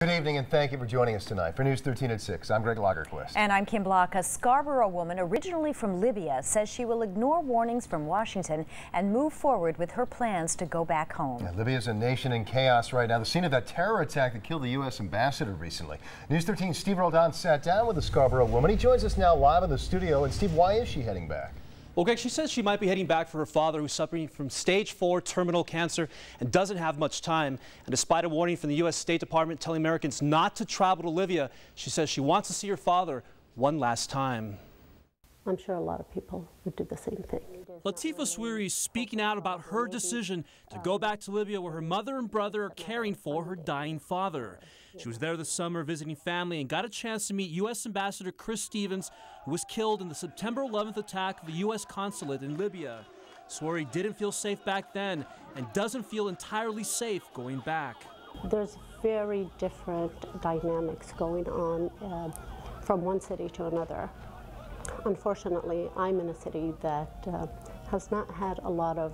Good evening and thank you for joining us tonight. For News 13 at 6, I'm Greg Lagerquist. And I'm Kim Block. A Scarborough woman originally from Libya says she will ignore warnings from Washington and move forward with her plans to go back home. Yeah, Libya is a nation in chaos right now, the scene of that terror attack that killed the U.S. ambassador recently. News 13's Steve Roldan sat down with the Scarborough woman. He joins us now live in the studio. And Steve, why is she heading back? Well, Greg, she says she might be heading back for her father, who's suffering from stage 4 terminal cancer and doesn't have much time. And despite a warning from the U.S. State Department telling Americans not to travel to Libya, she says she wants to see her father one last time. I'm sure a lot of people would do the same thing. Latifa Swiri is speaking out about her decision to go back to Libya, where her mother and brother are caring for her dying father. She was there this summer visiting family and got a chance to meet U.S. Ambassador Chris Stevens, who was killed in the September 11th attack of the U.S. consulate in Libya. Swiri didn't feel safe back then and doesn't feel entirely safe going back. There's very different dynamics going on from one city to another. Unfortunately, I'm in a city that has not had a lot of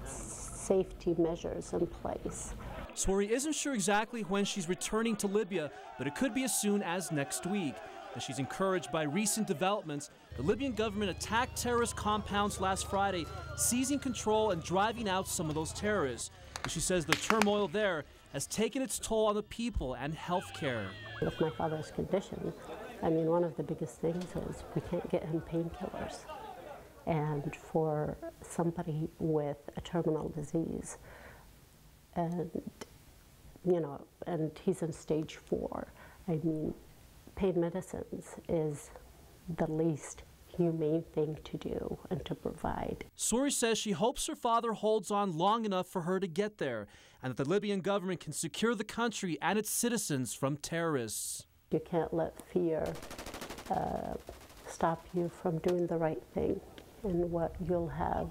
safety measures in place. Swiri isn't sure exactly when she's returning to Libya, but it could be as soon as next week. And she's encouraged by recent developments. The Libyan government attacked terrorist compounds last Friday, seizing control and driving out some of those terrorists. And she says the turmoil there has taken its toll on the people and health care. With my father's condition, I mean, one of the biggest things is we can't get him painkillers. And for somebody with a terminal disease, and, you know, and he's in stage 4, I mean, pain medicines is the least humane thing to do and to provide. Swiri says she hopes her father holds on long enough for her to get there, and that the Libyan government can secure the country and its citizens from terrorists. You can't let fear stop you from doing the right thing and what you'll have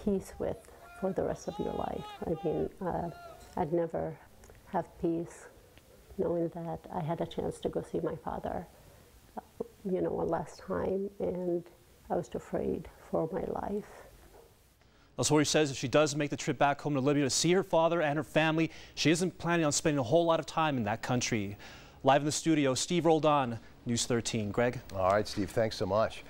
peace with for the rest of your life. I mean, I'd never have peace knowing that I had a chance to go see my father, you know, one last time, and I was afraid for my life. Swiri says if she does make the trip back home to Libya to see her father and her family, she isn't planning on spending a whole lot of time in that country. Live in the studio, Steve Roldan, News 13. Greg? All right, Steve, thanks so much.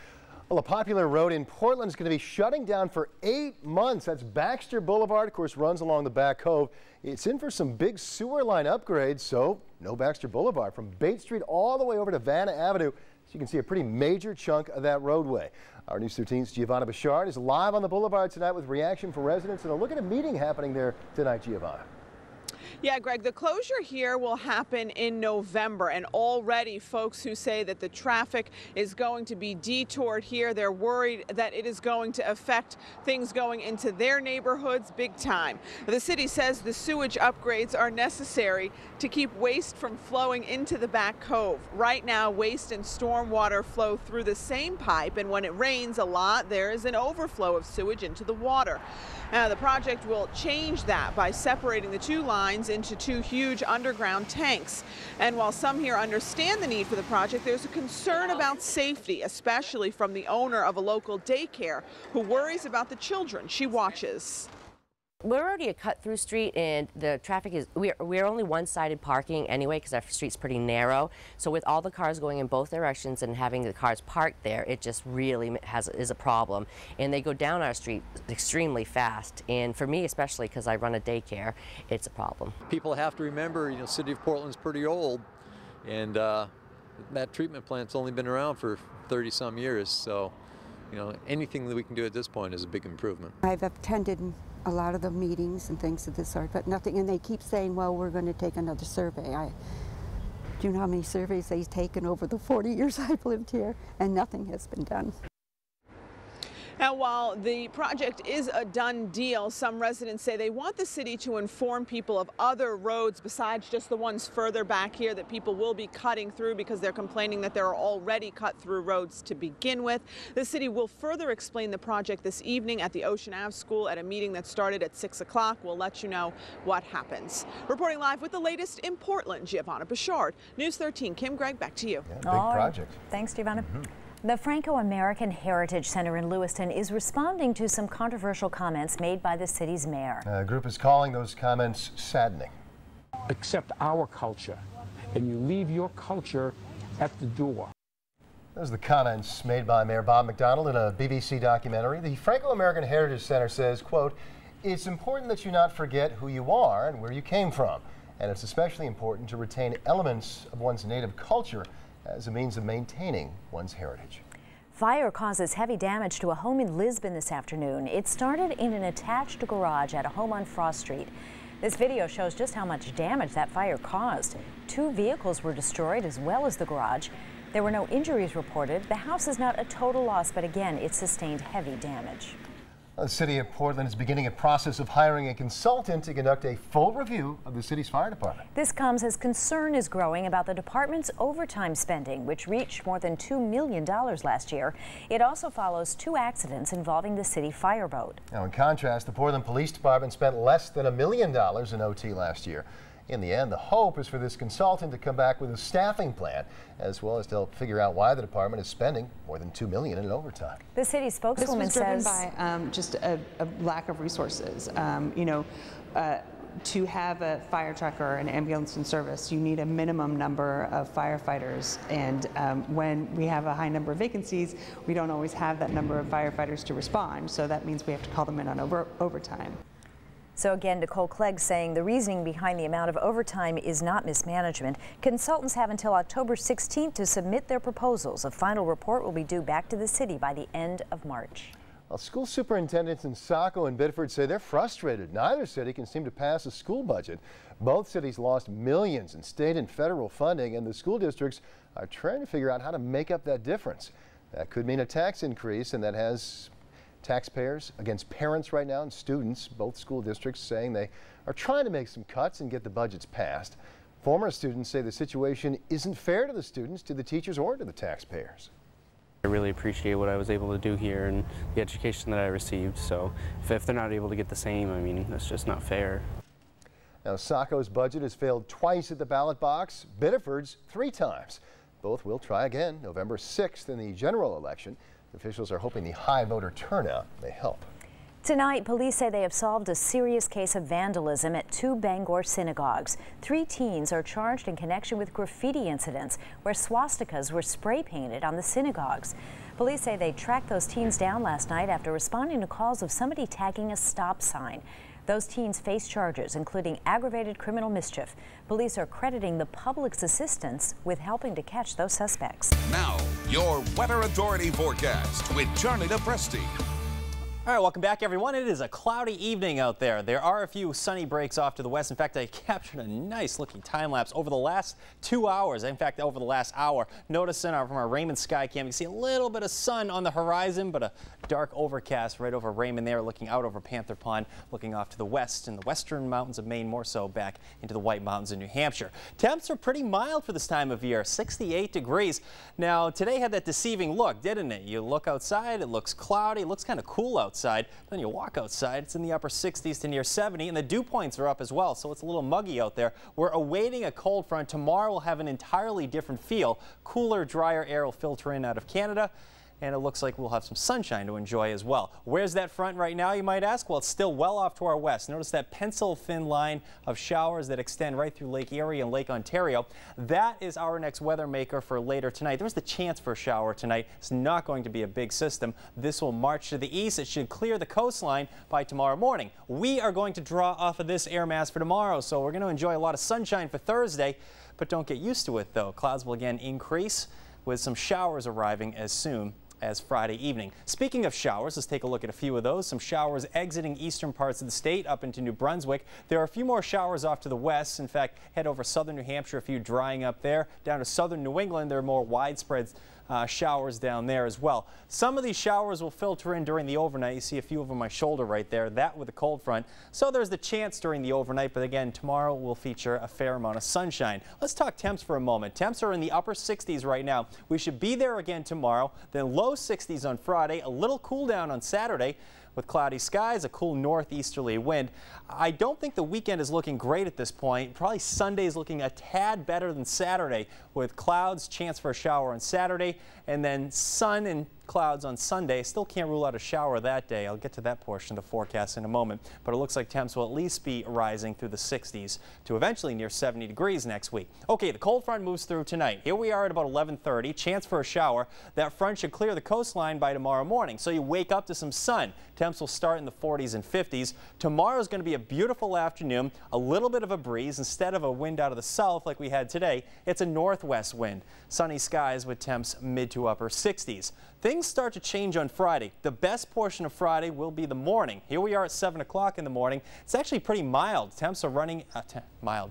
Well, a popular road in Portland is going to be shutting down for 8 months. That's Baxter Boulevard, of course, runs along the back cove. It's in for some big sewer line upgrades, so no Baxter Boulevard from Bate Street all the way over to Vanna Avenue. So you can see a pretty major chunk of that roadway. Our News 13's Giovanna Bouchard is live on the boulevard tonight with reaction from residents and a look at a meeting happening there tonight, Giovanna. Yeah, Greg, the closure here will happen in November, and already folks who say that the traffic is going to be detoured here, they're worried that it is going to affect things going into their neighborhoods big time. The city says the sewage upgrades are necessary to keep waste from flowing into the back cove. Right now, waste and storm water flow through the same pipe, and when it rains a lot, there is an overflow of sewage into the water. Now, the project will change that by separating the two lines into 2 huge underground tanks. And while some here understand the need for the project, there's a concern about safety, especially from the owner of a local daycare who worries about the children she watches. We're already a cut-through street, and the traffic is, we're only one-sided parking anyway because our street's pretty narrow. So with all the cars going in both directions and having the cars parked there, it just really is a problem. And they go down our street extremely fast. And for me especially, because I run a daycare, it's a problem. People have to remember, you know, City of Portland's pretty old, and that treatment plant's only been around for 30-some years. So, you know, anything that we can do at this point is a big improvement. I've attended a lot of the meetings and things of this sort, but nothing, and they keep saying, well, we're going to take another survey. Do you know how many surveys they've taken over the 40 years I've lived here, and nothing has been done. Now, while the project is a done deal, some residents say they want the city to inform people of other roads besides just the ones further back here that people will be cutting through because they're complaining that there are already cut-through roads to begin with. The city will further explain the project this evening at the Ocean Ave School at a meeting that started at 6 o'clock. We'll let you know what happens. Reporting live with the latest in Portland, Giovanna Bouchard, News 13. Kim, Greg, back to you. Yeah, big project. Thanks, Giovanna. The Franco-American Heritage Center in Lewiston is responding to some controversial comments made by the city's mayor. The group is calling those comments saddening. accept our culture, and you leave your culture at the door. Those are the comments made by Mayor Bob McDonnell in a BBC documentary. The Franco-American Heritage Center says, quote, "It's important that you not forget who you are and where you came from. And it's especially important to retain elements of one's native culture as a means of maintaining one's heritage." Fire causes heavy damage to a home in Lisbon this afternoon. It started in an attached garage at a home on Frost Street. This video shows just how much damage that fire caused. 2 vehicles were destroyed as well as the garage. There were no injuries reported. The house is not a total loss, but again, it sustained heavy damage. The city of Portland is beginning a process of hiring a consultant to conduct a full review of the city's fire department. This comes as concern is growing about the department's overtime spending, which reached more than $2 million last year. It also follows 2 accidents involving the city fireboat. Now, in contrast, the Portland Police Department spent less than $1 million in OT last year. In the end, the hope is for this consultant to come back with a staffing plan, as well as to help figure out why the department is spending more than $2 million in overtime. The city spokeswoman says this was driven by just a lack of resources. To have a fire truck or an ambulance in service, you need a minimum number of firefighters, and when we have a high number of vacancies, we don't always have that number of firefighters to respond, so that means we have to call them in on overtime. So again, Nicole Clegg saying the reasoning behind the amount of overtime is not mismanagement. Consultants have until October 16th to submit their proposals. A final report will be due back to the city by the end of March. Well, school superintendents in Saco and Biddeford say they're frustrated. Neither city can seem to pass a school budget. Both cities lost millions in state and federal funding, and the school districts are trying to figure out how to make up that difference. That could mean a tax increase, and that has taxpayers against parents right now and students. Both school districts saying they are trying to make some cuts and get the budgets passed. Former students say the situation isn't fair to the students, to the teachers, or to the taxpayers. I really appreciate what I was able to do here and the education that I received. So if they're not able to get the same, I mean, that's just not fair. Now, Saco's budget has failed twice at the ballot box, Biddeford's 3 times. Both will try again November 6th in the general election. Officials are hoping the high voter turnout may help. Tonight, police say they have solved a serious case of vandalism at 2 Bangor synagogues. 3 teens are charged in connection with graffiti incidents where swastikas were spray painted on the synagogues. Police say they tracked those teens down last night after responding to calls of somebody tagging a stop sign. Those teens face charges, including aggravated criminal mischief. Police are crediting the public's assistance with helping to catch those suspects. Now, your Weather Authority forecast with Charlie DePresti. All right, welcome back, everyone. It is a cloudy evening out there. There are a few sunny breaks off to the west. In fact, I captured a nice looking time lapse over the last 2 hours. In fact, over the last hour. Notice from our Raymond sky cam, you can see a little bit of sun on the horizon, but a dark overcast right over Raymond there, looking out over Panther Pond, looking off to the west in the western mountains of Maine, more so back into the White Mountains in New Hampshire. Temps are pretty mild for this time of year, 68 degrees. Now, today had that deceiving look, didn't it? You look outside, it looks cloudy, it looks kind of cool outside. Then you walk outside, it's in the upper 60s to near 70, and the dew points are up as well, so it's a little muggy out there. We're awaiting a cold front. Tomorrow will have an entirely different feel. Cooler, drier air will filter in out of Canada, and it looks like we'll have some sunshine to enjoy as well. Where's that front right now, you might ask? Well, it's still well off to our west. Notice that pencil-thin line of showers that extend right through Lake Erie and Lake Ontario. That is our next weather maker for later tonight. There's the chance for a shower tonight. It's not going to be a big system. This will march to the east. It should clear the coastline by tomorrow morning. We are going to draw off of this air mass for tomorrow, so we're going to enjoy a lot of sunshine for Thursday, but don't get used to it, though. Clouds will again increase with some showers arriving as soon as Friday evening. Speaking of showers, let's take a look at a few of those. Some showers exiting eastern parts of the state up into New Brunswick. There are a few more showers off to the west. In fact, head over southern New Hampshire, a few drying up there. Down to southern New England, there are more widespread showers down there as well. Some of these showers will filter in during the overnight. You see a few of them on my shoulder right there, that with a cold front. So there's the chance during the overnight, but again, tomorrow will feature a fair amount of sunshine. Let's talk temps for a moment. Temps are in the upper 60s right now. We should be there again tomorrow, then low 60s on Friday, a little cool down on Saturday, with cloudy skies, a cool northeasterly wind. I don't think the weekend is looking great at this point. Probably Sunday is looking a tad better than Saturday, with clouds, chance for a shower on Saturday, and then sun and clouds on Sunday. Still can't rule out a shower that day. I'll get to that portion of the forecast in a moment. But it looks like temps will at least be rising through the 60s to eventually near 70 degrees next week. Okay, the cold front moves through tonight. Here we are at about 11:30. Chance for a shower. That front should clear the coastline by tomorrow morning. So you wake up to some sun. Temps will start in the 40s and 50s. Tomorrow is going to be a beautiful afternoon. A little bit of a breeze. Instead of a wind out of the south like we had today, it's a northwest wind. Sunny skies with temps mid to upper 60s. Things start to change on Friday. The best portion of Friday will be the morning. Here we are at 7 o'clock in the morning. It's actually pretty mild. Temps are running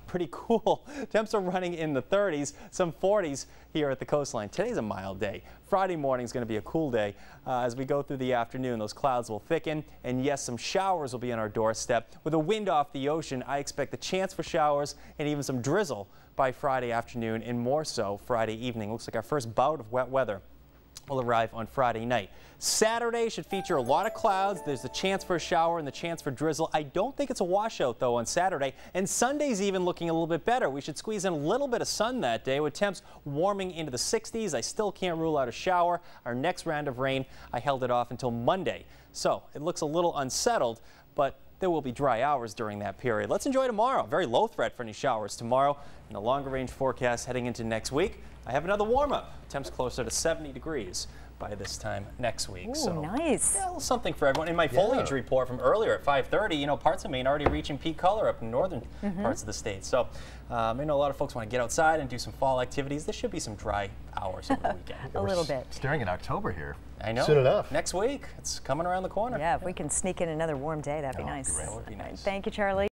pretty cool. Temps are running in the 30s, some 40s here at the coastline. Today's a mild day. Friday morning is going to be a cool day. As we go through the afternoon, those clouds will thicken, and yes, some showers will be on our doorstep. With a wind off the ocean, I expect a chance for showers and even some drizzle by Friday afternoon, and more so Friday evening. Looks like our first bout of wet weather will arrive on Friday night. Saturday should feature a lot of clouds. There's the chance for a shower and the chance for drizzle. I don't think it's a washout though on Saturday, and Sunday's even looking a little bit better. We should squeeze in a little bit of sun that day with temps warming into the 60s. I still can't rule out a shower. Our next round of rain, I held it off until Monday. So it looks a little unsettled, but there will be dry hours during that period. Let's enjoy tomorrow. Very low threat for any showers tomorrow. In the longer range forecast heading into next week, I have another warm-up. Temps closer to 70 degrees by this time next week. Ooh, so nice. Yeah, a little something for everyone. In my foliage report from earlier at 5:30, you know, parts of Maine already reaching peak color up in northern parts of the state. So I know a lot of folks want to get outside and do some fall activities. There should be some dry hours over the weekend. A little bit. Staring at October here. I know. Soon enough. Next week. It's coming around the corner. Yeah, if we can sneak in another warm day, that'd be nice. That would be nice. Thank you, Charlie.